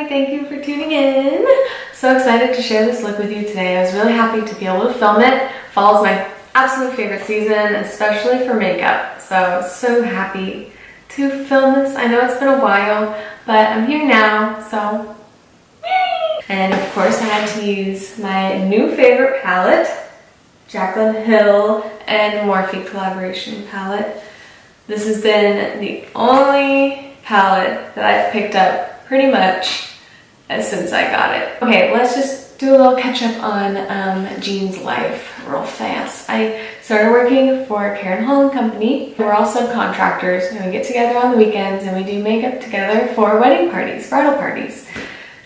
everybody, thank you for tuning in. So excited to share this look with you today. I was really happy to be able to film it. Fall is my absolute favorite season, especially for makeup. So happy to film this. I know it's been a while, but I'm here now, so yay! And of course I had to use my new favorite palette, Jaclyn Hill and Morphe collaboration palette. This has been the only palette that I've picked up pretty much since I got it. Okay, let's just do a little catch up on Jean's life real fast. I started working for Kiehl & Company. We're all subcontractors and we get together on the weekends and we do makeup together for wedding parties, bridal parties,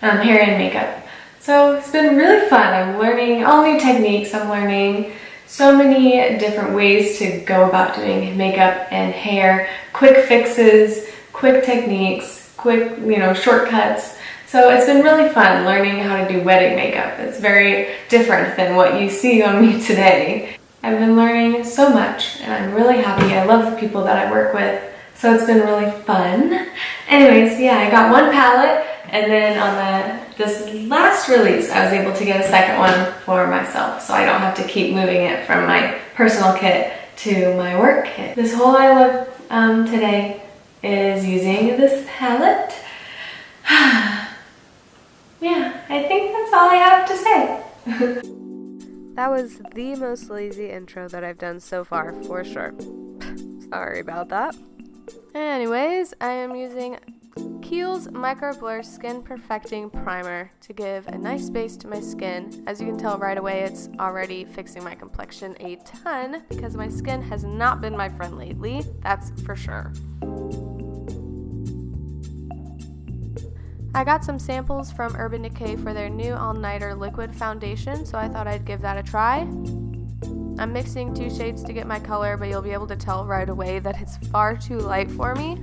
hair and makeup. So it's been really fun. I'm learning all new techniques. I'm learning so many different ways to go about doing makeup and hair, quick fixes, quick techniques, quick, shortcuts. So it's been really fun learning how to do wedding makeup. It's very different than what you see on me today. I've been learning so much and I'm really happy. I love the people that I work with, so it's been really fun. Anyways, yeah, I got one palette and then on this last release I was able to get a second one for myself, so I don't have to keep moving it from my personal kit to my work kit. This whole eye look today is using this palette. Yeah, I think that's all I have to say. That was the most lazy intro that I've done so far, for sure. Sorry about that. Anyways, I am using Kiehl's Micro Blur Skin Perfecting Primer to give a nice base to my skin. As you can tell right away, it's already fixing my complexion a ton because my skin has not been my friend lately, that's for sure. I got some samples from Urban Decay for their new all-nighter liquid foundation, so I thought I'd give that a try. I'm mixing two shades to get my color, but you'll be able to tell right away that it's far too light for me.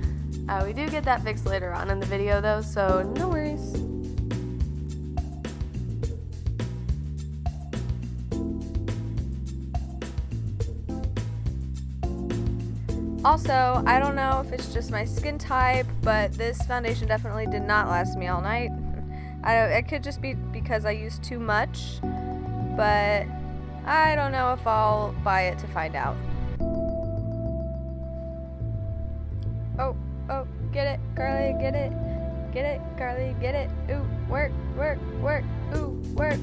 We do get that fixed later on in the video though, so no worries. Also, I don't know if it's just my skin type, but this foundation definitely did not last me all night. It could just be because I used too much, but I don't know if I'll buy it to find out. Oh, get it, girly, get it. Get it, girly, get it. Ooh, work, work, work, ooh, work.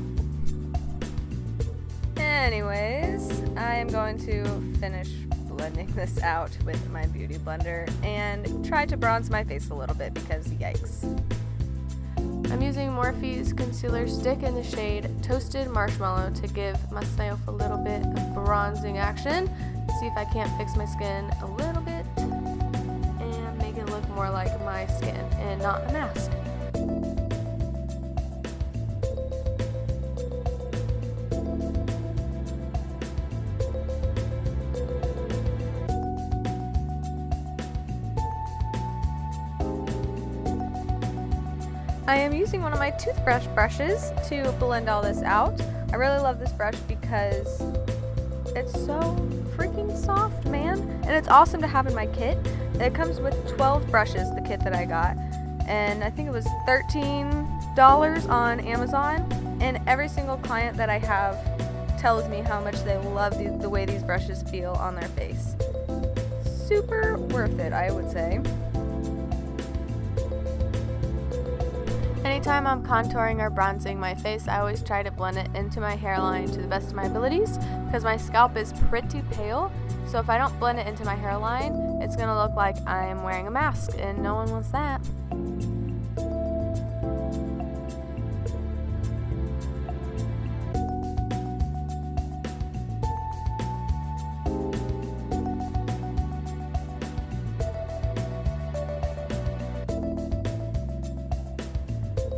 Anyways, I am going to finish blending this out with my beauty blender and try to bronze my face a little bit because yikes. I'm using Morphe's concealer stick in the shade Toasted Marshmallow to give myself a little bit of bronzing action. See if I can't fix my skin a little bit and make it look more like my skin and not a mask. I am using one of my toothbrush brushes to blend all this out. I really love this brush because it's so freaking soft, man. And it's awesome to have in my kit. It comes with 12 brushes, the kit that I got. And I think it was $13 on Amazon. And every single client that I have tells me how much they love the way these brushes feel on their face. Super worth it, I would say. Anytime I'm contouring or bronzing my face, I always try to blend it into my hairline to the best of my abilities because my scalp is pretty pale, so if I don't blend it into my hairline, it's going to look like I'm wearing a mask, and no one wants that.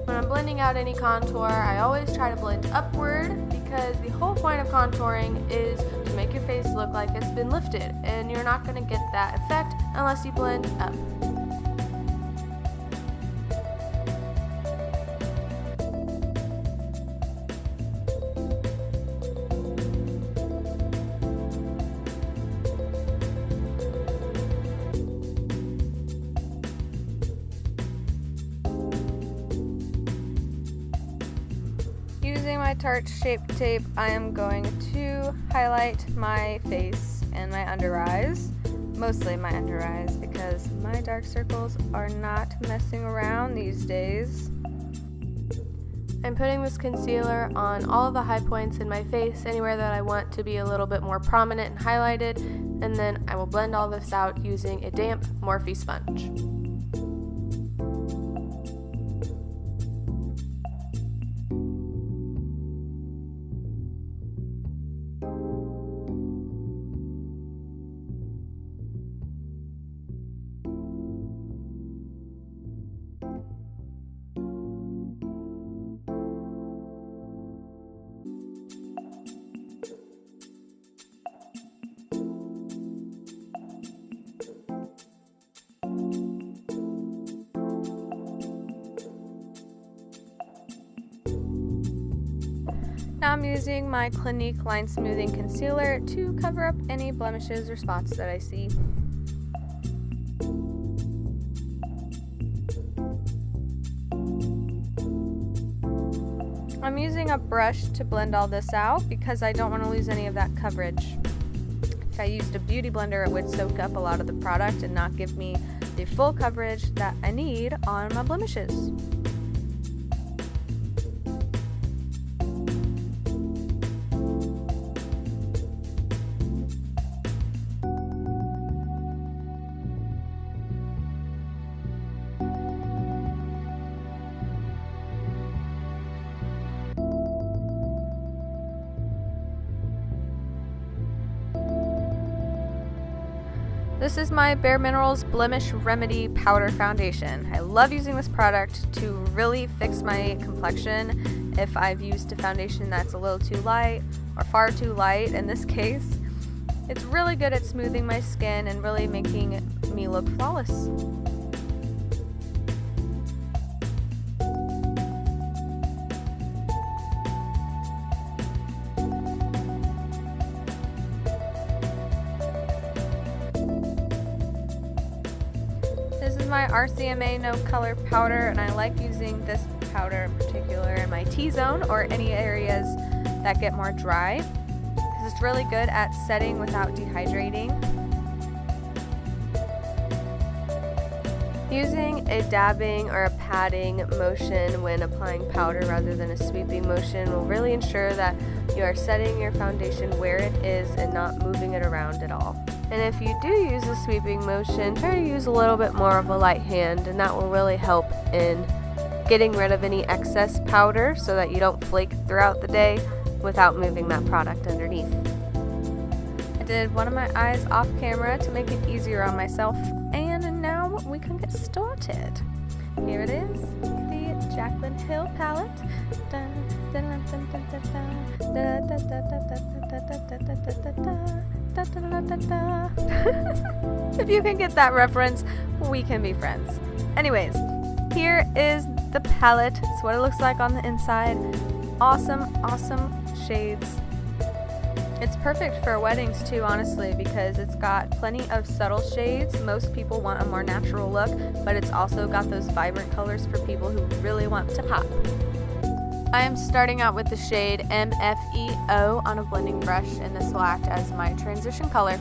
When I'm blending out any contour, I always try to blend upward because the whole point of contouring is to make your face look like it's been lifted, and you're not going to get that effect unless you blend up. my Tarte Shape Tape, I am going to highlight my face and my under eyes. Mostly my under eyes because my dark circles are not messing around these days. I'm putting this concealer on all of the high points in my face, anywhere that I want to be a little bit more prominent and highlighted, and then I will blend all this out using a damp Morphe sponge. Now I'm using my Clinique Line Smoothing Concealer to cover up any blemishes or spots that I see. I'm using a brush to blend all this out because I don't want to lose any of that coverage. If I used a beauty blender, it would soak up a lot of the product and not give me the full coverage that I need on my blemishes. This is my bareMinerals Blemish Remedy Powder Foundation. I love using this product to really fix my complexion if I've used a foundation that's a little too light or far too light. In this case, it's really good at smoothing my skin and really making me look flawless. This is my RCMA No Color Powder, and I like using this powder in particular in my T-zone or any areas that get more dry, because it's really good at setting without dehydrating. Using a dabbing or a patting motion when applying powder rather than a sweeping motion will really ensure that you are setting your foundation where it is and not moving it around at all. And if you do use a sweeping motion, try to use a little bit more of a light hand, and that will really help in getting rid of any excess powder so that you don't flake throughout the day without moving that product underneath. I did one of my eyes off camera to make it easier on myself, and now we can get started. Here it is, the Jaclyn Hill palette. If you can get that reference, we can be friends. Anyways, here is the palette. It's what it looks like on the inside. Awesome shades. It's perfect for weddings too, honestly, because it's got plenty of subtle shades. Most people want a more natural look, but it's also got those vibrant colors for people who really want to pop. I am starting out with the shade MFEO on a blending brush, and this will act as my transition color.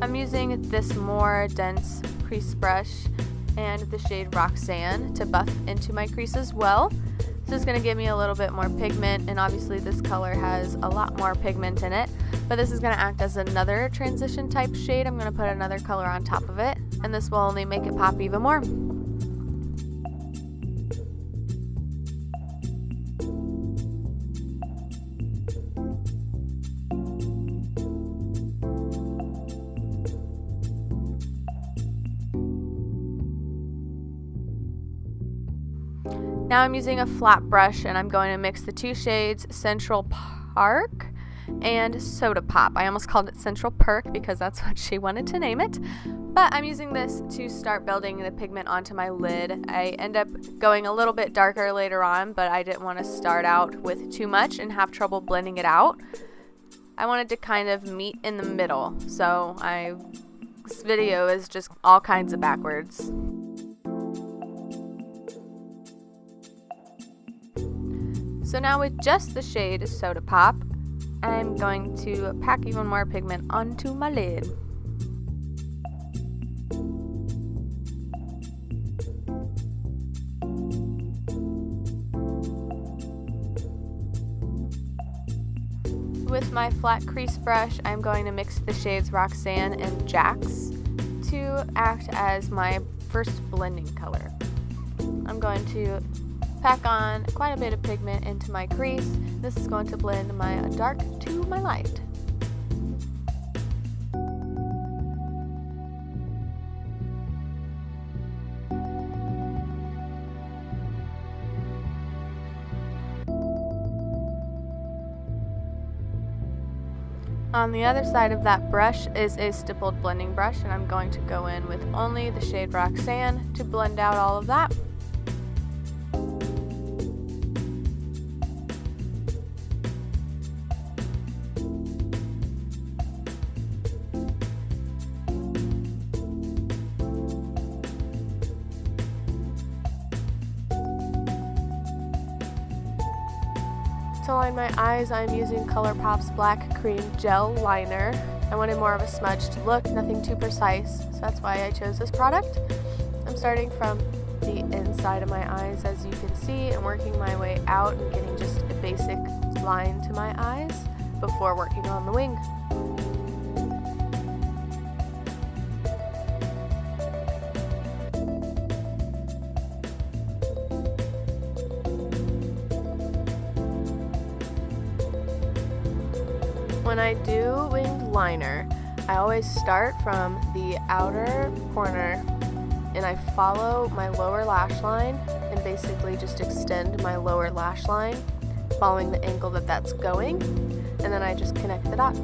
I'm using this more dense crease brush and the shade Roxanne to buff into my crease as well. This is going to give me a little bit more pigment, and obviously this color has a lot more pigment in it, but this is going to act as another transition type shade. I'm going to put another color on top of it, and this will only make it pop even more. Now I'm using a flat brush, and I'm going to mix the two shades Central Park and Soda Pop. I almost called it Central Perk because that's what she wanted to name it. But I'm using this to start building the pigment onto my lid. I end up going a little bit darker later on, but I didn't want to start out with too much and have trouble blending it out. I wanted to kind of meet in the middle, so this video is just all kinds of backwards. So now with just the shade Soda Pop, I'm going to pack even more pigment onto my lid. With my flat crease brush, I'm going to mix the shades Roxanne and Jax to act as my first blending color. I'm going to pack on quite a bit of pigment into my crease. This is going to blend my dark to my light. On the other side of that brush is a stippled blending brush, and I'm going to go in with only the shade Roxanne to blend out all of that. To line my eyes, I'm using Colourpop's Black Cream Gel Liner. I wanted more of a smudged look, nothing too precise, so that's why I chose this product. I'm starting from the inside of my eyes, as you can see, and working my way out and getting just a basic line to my eyes before working on the wing. When I do winged liner, I always start from the outer corner and I follow my lower lash line and basically just extend my lower lash line following the angle that that's going, and then I just connect the dots.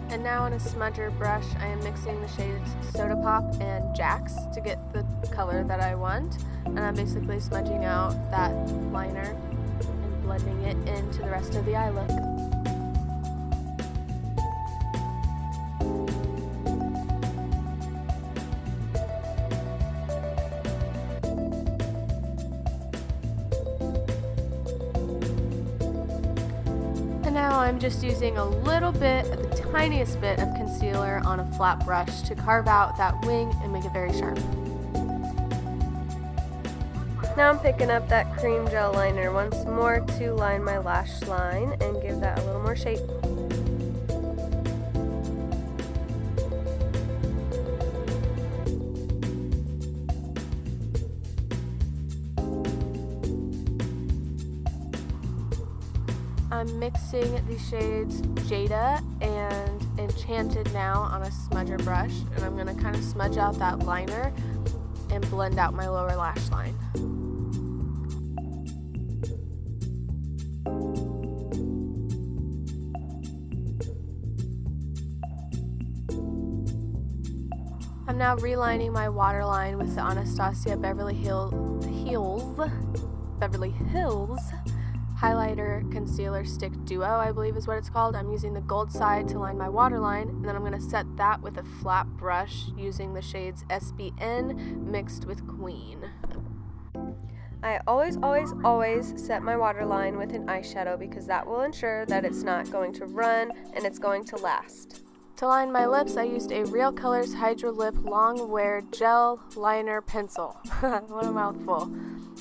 And now on a smudger brush, I am mixing the shades Soda Pop and Jax to get the color that I want. And I'm basically smudging out that liner and blending it into the rest of the eye look. Now I'm just using a little bit, the tiniest bit of concealer on a flat brush to carve out that wing and make it very sharp. Now I'm picking up that cream gel liner once more to line my lash line and give that a little more shape. I'm mixing the shades Jada and Enchanted now on a smudger brush, and I'm going to kind of smudge out that liner and blend out my lower lash line. I'm now relining my waterline with the Anastasia Beverly Hills highlighter concealer stick duo, I believe is what it's called. I'm using the gold side to line my waterline, and then I'm going to set that with a flat brush using the shades SBN mixed with Queen. I always set my waterline with an eyeshadow because that will ensure that it's not going to run and it's going to last. To line my lips, I used a Real Colors Hydro Lip Long Wear Gel Liner Pencil. What a mouthful.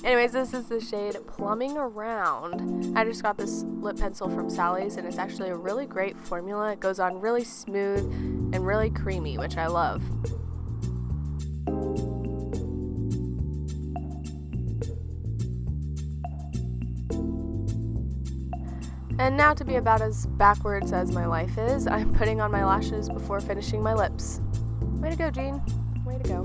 Anyways, this is the shade Plumbing Around. I just got this lip pencil from Sally's, and it's actually a really great formula. It goes on really smooth and really creamy, which I love. And now, to be about as backwards as my life is, I'm putting on my lashes before finishing my lips. Way to go, Jean. Way to go.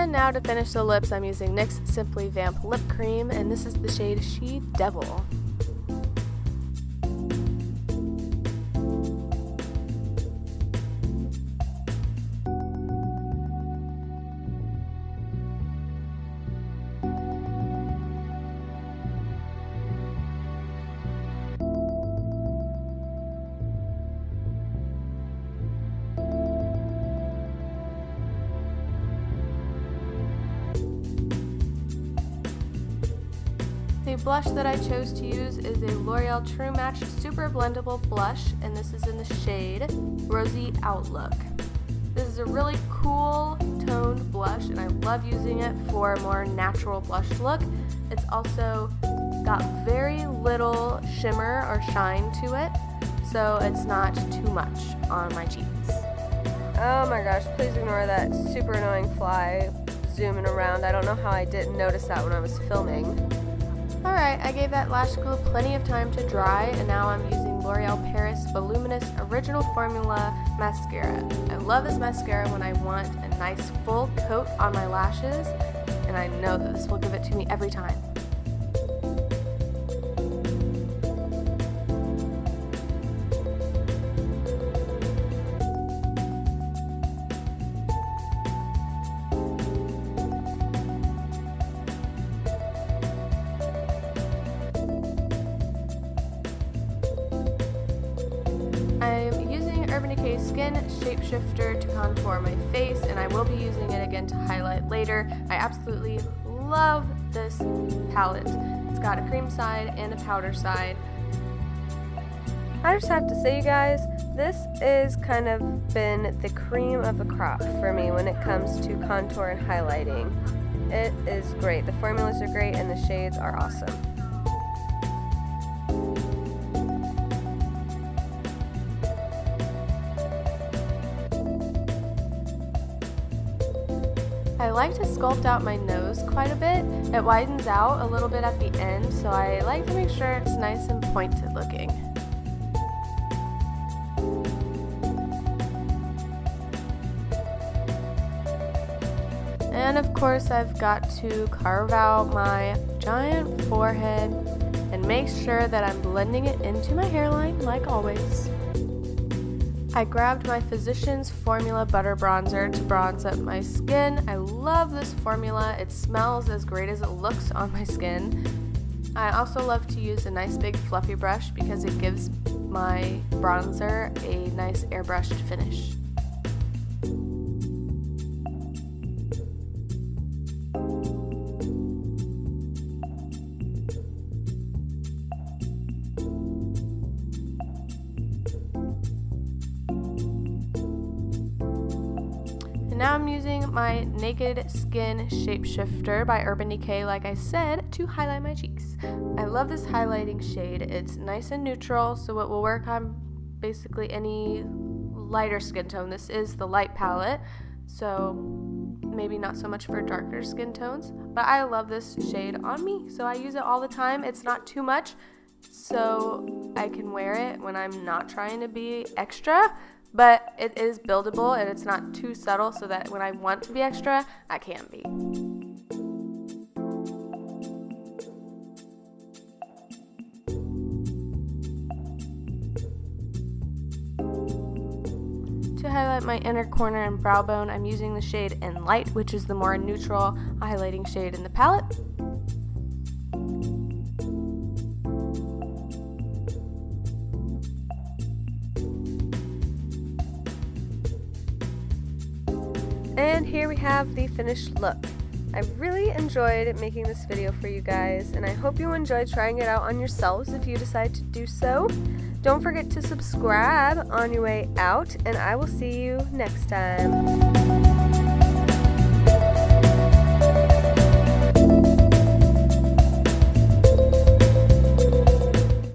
And now to finish the lips, I'm using NYX Simply Vamp Lip Cream, and this is the shade She Devil. The blush that I chose to use is a L'Oreal True Match Super Blendable Blush, and this is in the shade Rosy Outlook. This is a really cool toned blush, and I love using it for a more natural blush look. It's also got very little shimmer or shine to it, so it's not too much on my cheeks. Oh my gosh, please ignore that super annoying fly zooming around. I don't know how I didn't notice that when I was filming. Alright, I gave that lash glue plenty of time to dry, and now I'm using L'Oreal Paris Voluminous Original Formula Mascara. I love this mascara when I want a nice full coat on my lashes, and I know that this will give it to me every time. I'm using Decay Skin Shapeshifter to contour my face, and I will be using it again to highlight later. I absolutely love this palette. It's got a cream side and a powder side. I just have to say, you guys, this is kind of been the cream of the crop for me when it comes to contour and highlighting. It is great. The formulas are great and the shades are awesome. I like to sculpt out my nose quite a bit. It widens out a little bit at the end, so I like to make sure it's nice and pointed looking. And of course, I've got to carve out my giant forehead and make sure that I'm blending it into my hairline like always. I grabbed my Physicians Formula Butter Bronzer to bronze up my skin. I love this formula. It smells as great as it looks on my skin. I also love to use a nice big fluffy brush because it gives my bronzer a nice airbrushed finish. Now I'm using my Naked Skin Shapeshifter by Urban Decay, like I said, to highlight my cheeks. I love this highlighting shade. It's nice and neutral, so it will work on basically any lighter skin tone. This is the light palette, so maybe not so much for darker skin tones, but I love this shade on me, so I use it all the time. It's not too much, so I can wear it when I'm not trying to be extra. But it is buildable and it's not too subtle so that when I want to be extra, I can be. To highlight my inner corner and brow bone, I'm using the shade In Light, which is the more neutral highlighting shade in the palette. And here we have the finished look. I really enjoyed making this video for you guys, and I hope you enjoyed trying it out on yourselves if you decide to do so. Don't forget to subscribe on your way out, and I will see you next time.